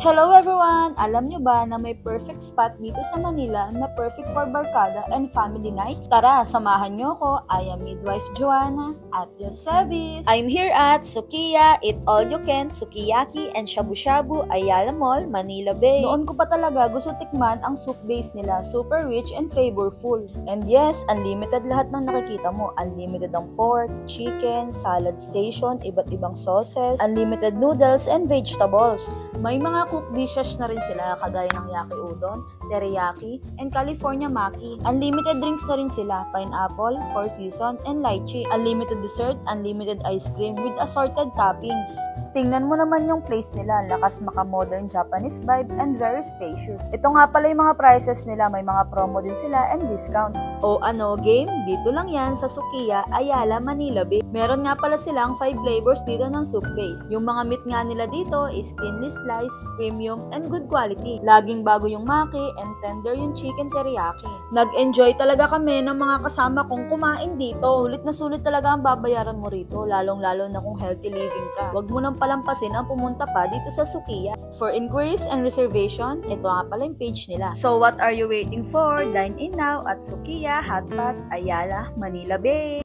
Hello everyone! Alam nyo ba na may perfect spot dito sa Manila na perfect for barkada and family nights? Tara, samahan nyo ko. I am Midwife Joanna at your service. I'm here at Sukiya, Eat All You Can, Sukiyaki and Shabu Shabu, Ayala Mall, Manila Bay. Noon ko pa talaga gusto tikman ang soup base nila. Super rich and flavorful. And yes, unlimited lahat ng nakikita mo. Unlimited ang pork, chicken, salad station, iba't ibang sauces, unlimited noodles and vegetables. May mga cooked dishes na rin sila kagaya ng yaki udon, teriyaki, and California maki. Unlimited drinks na rin sila, pineapple, four season, and lychee. Unlimited dessert, unlimited ice cream with assorted toppings. Tingnan mo naman yung place nila, lakas maka-modern Japanese vibe and very spacious. Ito nga pala yung mga prices nila, may mga promo din sila and discounts. O ano game? Dito lang yan sa Sukiya, Ayala, Manila Bay. Meron nga pala silang 5 flavors dito ng soup base. Yung mga meat nga nila dito is thinly sliced, premium, and good quality. Laging bago yung maki and tender yung chicken teriyaki. Nag-enjoy talaga kami ng mga kasama kong kumain dito. Sulit na sulit talaga ang babayaran mo rito, lalong-lalo na kung healthy living ka. Huwag mo nang palampasin ang pumunta pa dito sa Sukiya. For inquiries and reservation, ito nga pala yung page nila. So what are you waiting for? Dine in now at Sukiya Hotpot, Ayala, Manila Bay.